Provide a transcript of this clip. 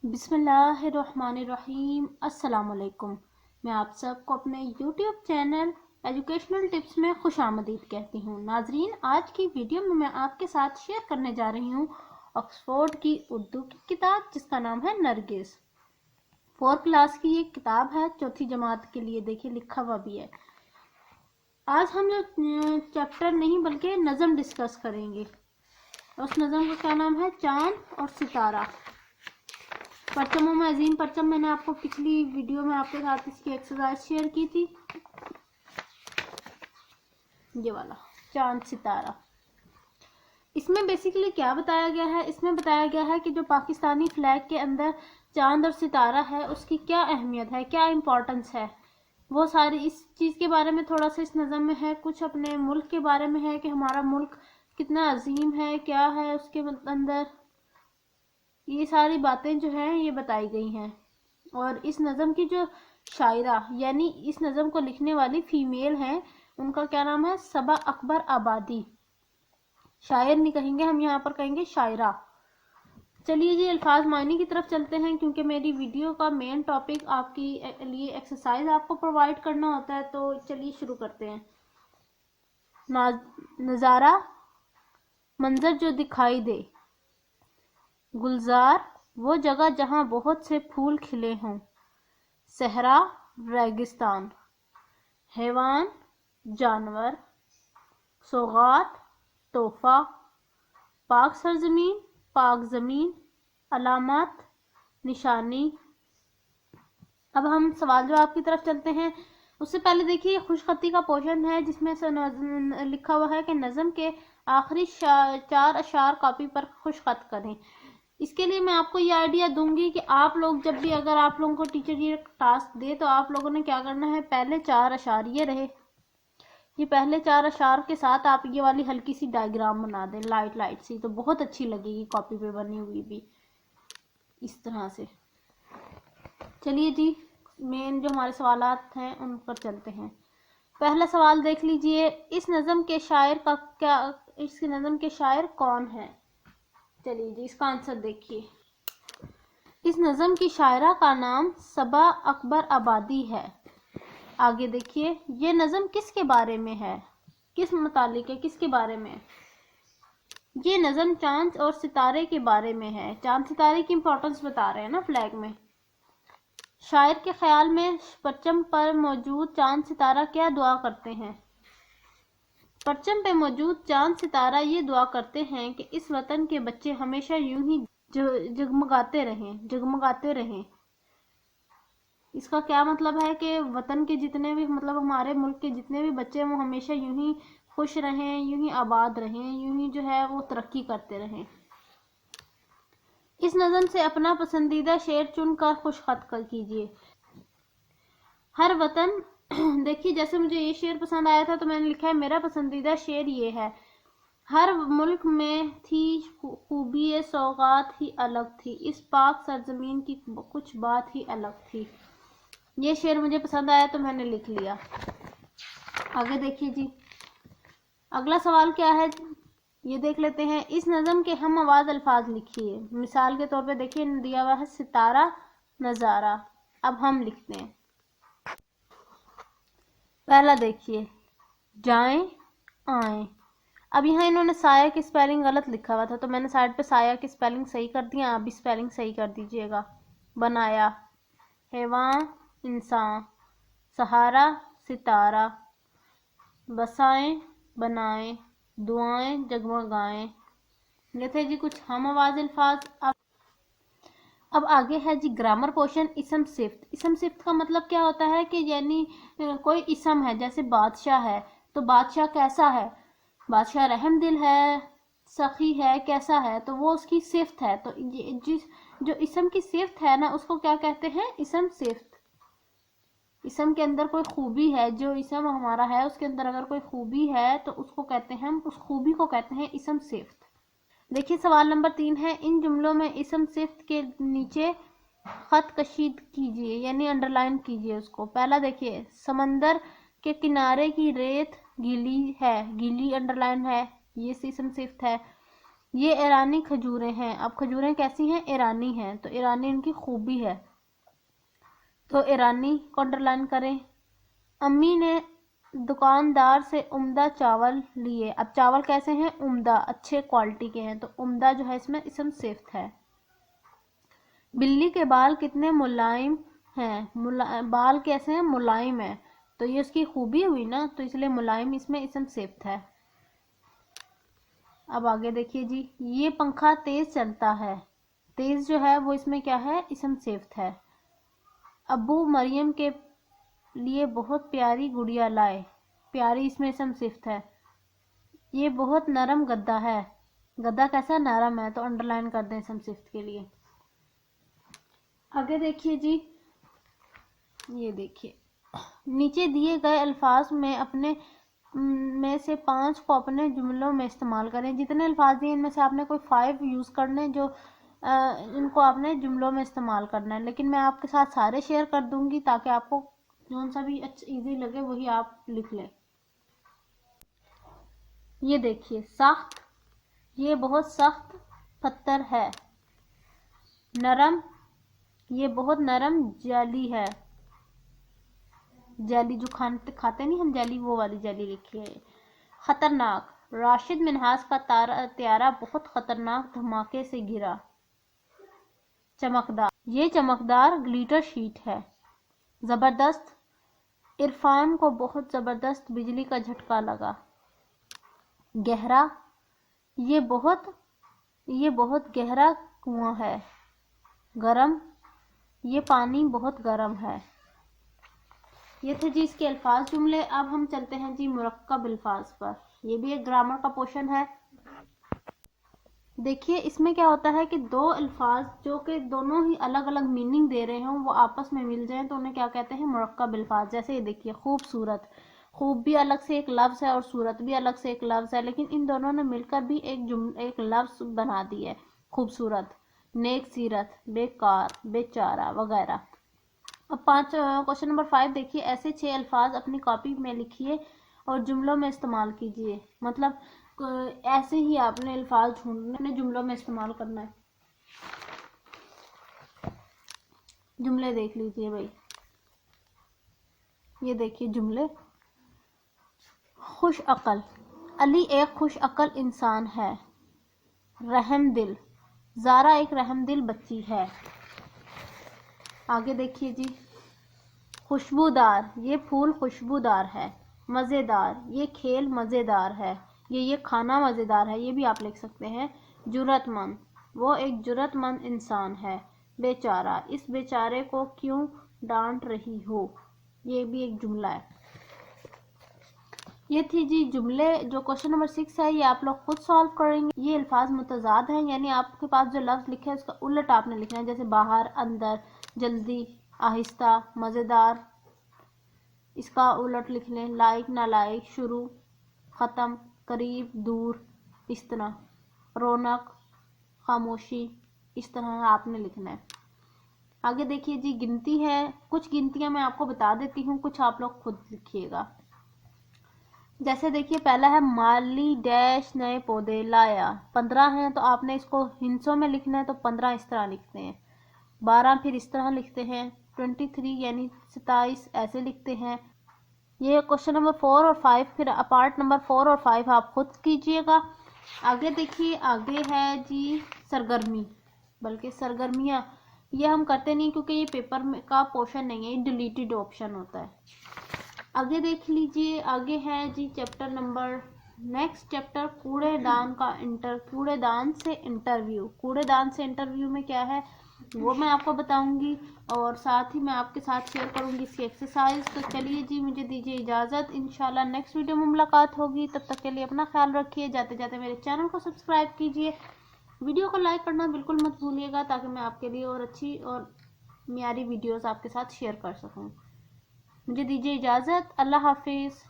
बिस्मिल्लाहिर्रहमानिर्रहीम। अस्सलाम वालेकुम। मैं आप सबको अपने यूट्यूब चैनल एजुकेशनल टिप्स में खुश आमदीद कहती हूँ। नाजरीन, आज की वीडियो में मैं आपके साथ शेयर करने जा रही हूँ ऑक्सफोर्ड की उर्दू की किताब जिसका नाम है नरगिस। 4th क्लास की ये किताब है, चौथी जमात के लिए। देखिए लिखा हुआ भी है। आज हम जो चैप्टर नहीं बल्कि नज़म डिस्कस करेंगे। उस नज़म का क्या नाम है? चांद और सितारा। परचमों में अजीम परचम मैंने आपको पिछली वीडियो में आपके साथ इसकी एक्सरसाइज शेयर की थी। ये वाला चांद सितारा। इसमें बेसिकली क्या बताया गया है? इसमें बताया गया है कि जो पाकिस्तानी फ्लैग के अंदर चांद और सितारा है उसकी क्या अहमियत है, क्या इम्पोर्टेंस है, वो सारी इस चीज़ के बारे में थोड़ा सा इस नज़म में है। कुछ अपने मुल्क के बारे में है कि हमारा मुल्क कितना अजीम है, क्या है उसके अंदर, ये सारी बातें जो हैं ये बताई गई हैं। और इस नज़म की जो शायरा यानी इस नज़म को लिखने वाली फीमेल हैं, उनका क्या नाम है? सबा अकबर आबादी। शायर नहीं कहेंगे हम, यहाँ पर कहेंगे शायरा। चलिए जी अल्फाज मायने की तरफ चलते हैं, क्योंकि मेरी वीडियो का मेन टॉपिक आपकी लिए एक्सरसाइज आपको प्रोवाइड करना होता है। तो चलिए शुरू करते हैं। नज़ारा मंजर जो दिखाई दे, गुलजार वो जगह जहाँ बहुत से फूल खिले हों, सहरा रेगिस्तान, हैवान जानवर, सौगात तोहफा, पाक सरजमीन पाक ज़मीन, अलामत निशानी। अब हम सवाल जवाब की तरफ चलते हैं। उससे पहले देखिए खुशखती का पोर्शन है जिसमें से लिखा हुआ है कि नज़म के आखिरी 4 अशार कॉपी पर खुशखत करें। इसके लिए मैं आपको ये आइडिया दूंगी कि आप लोग जब भी, अगर आप लोगों को टीचर ये टास्क दे तो आप लोगों ने क्या करना है, पहले 4 अशार ये रहे, ये पहले 4 अशार के साथ आप ये वाली हल्की सी डायग्राम बना दें, लाइट सी, तो बहुत अच्छी लगेगी कॉपी पे बनी हुई भी इस तरह से। चलिए जी मेन जो हमारे सवालात हैं उन पर चलते हैं। पहला सवाल देख लीजिए, इस नज़म के शायर का क्या, इस नज़म के शायर कौन है? चलिए जी इसका आंसर देखिए। इस नज़म की शायरा का नाम सबा अकबर आबादी है। आगे देखिए, ये नज़म किसके बारे में है, किस मुतालिक है, किसके बारे में? ये नज़म चांद और सितारे के बारे में है। चांद सितारे की इंपॉर्टेंस बता रहे हैं ना फ्लैग में। शायर के ख्याल में परचम पर मौजूद चांद सितारा क्या दुआ करते हैं? परचम पे मौजूद चांद सितारा ये दुआ करते हैं कि इस वतन के बच्चे हमेशा यूं ही जगमगाते रहें। इसका क्या मतलब है कि वतन के जितने भी, मतलब हमारे मुल्क के जितने भी बच्चे हैं वो हमेशा यूं ही खुश रहें, यूं ही आबाद रहें, यूं ही जो है वो तरक्की करते रहें। इस नज़म से अपना पसंदीदा शेर चुनकर खुशखत कीजिए। हर वतन देखिए जैसे मुझे ये शेर पसंद आया था तो मैंने लिखा है मेरा पसंदीदा शेर ये है, हर मुल्क में थी खूबी सौगात ही अलग थी, इस पाक सरजमीन की कुछ बात ही अलग थी। ये शेर मुझे पसंद आया तो मैंने लिख लिया। आगे देखिए जी अगला सवाल क्या है ये देख लेते हैं। इस नज़म के हम आवाज अल्फाज लिखिए। मिसाल के तौर पे देखिए दिया हुआ है सितारा नज़ारा। अब हम लिखते हैं। पहला देखिए जाएं आए। अब यहाँ इन्होंने साया की स्पेलिंग गलत लिखा हुआ था तो मैंने साइड पे साया की स्पेलिंग सही कर दिया, आप भी स्पेलिंग सही कर दीजिएगा। बनाया हैवान इंसान, सहारा सितारा, बसाएं बनाएं, दुआएं जगमगाएं। ये थे जी कुछ हम आवाज अल्फाज। अब आगे है जी ग्रामर पोर्शन। इसम सिफ्त। इसम सिफ्त का मतलब क्या होता है कि यानी कोई इसम है, जैसे बादशाह है तो बादशाह कैसा है, बादशाह रहम दिल है, सखी है, कैसा है, तो वो उसकी सिफ्त है। तो जिस जो इसम की सिफ्त है ना उसको क्या कहते हैं? इसम सिफ्त। इसम के अंदर कोई खूबी है, जो इसम हमारा है उसके अंदर अगर कोई खूबी है तो उसको कहते हैं, हम उस खूबी को कहते हैं इसम सिफ्त। देखिए सवाल नंबर 3 है, इन जुमलों में इसम सिफ्त के नीचे खत कशीद कीजिए यानी अंडरलाइन कीजिए उसको। पहला देखिए समंदर के किनारे की रेत गीली है, गीली अंडरलाइन है, ये इसम सिफ्त है। یہ ایرانی کھجوریں ہیں. اب کھجوریں کیسی ہیں؟ ایرانی ہیں. تو ایرانی ان کی خوبی ہے. تو ایرانی کو انڈر لائن کریں. امی نے دکاندار سے عمدہ چاول لیے. اب چاول کیسے ہیں؟ عمدہ، اچھے کوالٹی کے ہیں. تو عمدہ جو ہے اس میں اسم صفت ہے. بلی کے بال کتنے ملائم ہیں. بال کیسے ہیں؟ ملائم ہیں. تو یہ اس کی خوبی ہوئی نا، تو اس لیے ملائم اس میں اسم صفت ہے. اب آگے دیکھیے جی، یہ پنکھا تیز چلتا ہے. تیز جو ہے وہ اس میں کیا ہے؟ اسم صفت ہے. ابو مریم کے لیے بہت پیاری گڑیا لائے. پیاری اس میں اسم صفت ہے. یہ بہت نرم گدا ہے. گدا کیسا؟ نرم ہے. تو انڈر لائن کر دیں اسم صفت کے لیے. آگے دیکھیے جی، یہ دیکھیے نیچے دیے گئے الفاظ میں سے 5 کو اپنے جملوں میں استعمال کریں. جتنے الفاظ دیے ان میں سے آپ نے کوئی 5 یوز کرنے جو ان کو آپ نے جملوں میں استعمال کرنا ہے. لیکن میں آپ کے ساتھ سارے شیئر کر دوں گی تاکہ آپ کو جون سا بھی ایزی لگے وہی آپ لکھ لیں. یہ دیکھیے سخت، یہ بہت سخت پتھر ہے. نرم، یہ بہت نرم جیلی ہے. جیلی جو کھاتے نہیں ہم جیلی، وہ والی جیلی لکھی ہے. خطرناک، راشد منہاس کا طیارہ بہت خطرناک دھماکے سے گرا. چمکدار، یہ چمکدار گلیٹر شیٹ ہے. زبردست، عرفان کو بہت زبردست بجلی کا جھٹکا لگا. گہرا، یہ بہت گہرا کنواں ہے. گرم، یہ پانی بہت گرم ہے. یہ تھے جی اس کے الفاظ جملے. اب ہم چلتے ہیں جی مرکب الفاظ پر. یہ بھی ایک گرامر کا پورشن ہے. دیکھیے اس میں کیا ہوتا ہے کہ 2 الفاظ جو کہ دونوں ہی الگ الگ میننگ دے رہے ہوں وہ آپس میں مل جائیں تو انہیں کیا کہتے ہیں؟ مرکب الفاظ. جیسے یہ دیکھیے خوبصورت، خوب بھی الگ سے ایک لفظ ہے اور صورت بھی الگ سے ایک لفظ ہے، لیکن ان دونوں نے مل کر بھی ایک لفظ بنا دی ہے خوبصورت. نیک سیرت، بیکار، بیچارہ وغیرہ. اب کوشچن نمبر 5 دیکھیے. ایسے 6 الفاظ اپنی کاپی میں لکھیے اور جملوں میں استعمال کیجیے. مطلب ایسے ہی آپ نے الفاظ ڈھونڈنے، اپنے جملوں میں استعمال کرنا ہے. جملے دیکھ لیجیے بھائی. یہ دیکھیے جملے. خوش عقل، علی ایک خوش عقل انسان ہے. رحم دل، زارا ایک رحم دل بچی ہے. آگے دیکھیے جی. خوشبودار، یہ پھول خوشبودار ہے. مزیدار، یہ کھیل مزیدار ہے. یہ کھانا مزیدار ہے. یہ بھی آپ لکھ سکتے ہیں. جرأت مند، وہ ایک جرأت مند انسان ہے. بیچارہ، اس بیچارے کو کیوں ڈانٹ رہی ہو. یہ بھی ایک جملہ ہے. یہ تھی جی جملے. جو کوشچن نمبر 6 ہے یہ آپ لوگ خود سالو کریں گے. یہ الفاظ متضاد ہیں، یعنی آپ کے پاس جو لفظ لکھے ہے اس کا الٹ آپ نے لکھنا ہے. جیسے باہر، اندر، جلدی، آہستہ، مزیدار، اس کا الٹ لکھ لیں. لائق، نالائق، شروع، ختم، قریب، دور، اس طرح. رونق، خاموشی، اس طرح آپ نے لکھنا ہے. آگے دیکھیے جی گنتی ہے. کچھ گنتیاں میں آپ کو بتا دیتی ہوں، کچھ آپ لوگ خود لکھیے گا. جیسے دیکھیے پہلا ہے مالی ڈیش نئے پودے لایا. 15 ہیں تو آپ نے اس کو ہنسوں میں لکھنا ہے تو 15 اس طرح لکھتے ہیں. 12 پھر اس طرح لکھتے ہیں. 23 یعنی 27 ایسے لکھتے ہیں. یہ کوشچن نمبر 4 اور 5 پھر پارٹ نمبر 4 اور 5 آپ خود کیجئے گا. آگے دیکھیے آگے ہے جی سرگرمی، بلکہ سرگرمیاں یہ ہم کرتے نہیں کیونکہ یہ پیپر کا پورشن نہیں ہے، یہ ڈیلیٹڈ آپشن ہوتا ہے. آگے دیکھ لیجئے. آگے ہے جی چیپٹر نمبر نیکسٹ چیپٹر کوڑے دان کوڑے دان سے انٹرویو. کوڑے دان سے انٹرویو میں کیا ہے وہ میں آپ کو بتاؤں گی اور ساتھ ہی میں آپ کے ساتھ شیئر کروں گی اس کی ایکسرسائز. تو چلیے جی مجھے دیجیے اجازت. انشاءاللہ نیکسٹ ویڈیو میں ملاقات ہوگی. تب تک کے لیے اپنا خیال رکھیے. جاتے جاتے میرے چینل کو سبسکرائب کیجیے. ویڈیو کو لائک کرنا بالکل مت بھولیے گا تاکہ میں آپ کے لیے اور اچھی اور معیاری ویڈیوز آپ کے ساتھ شیئر کر سکوں. مجھے دیجیے اجازت. اللہ حافظ.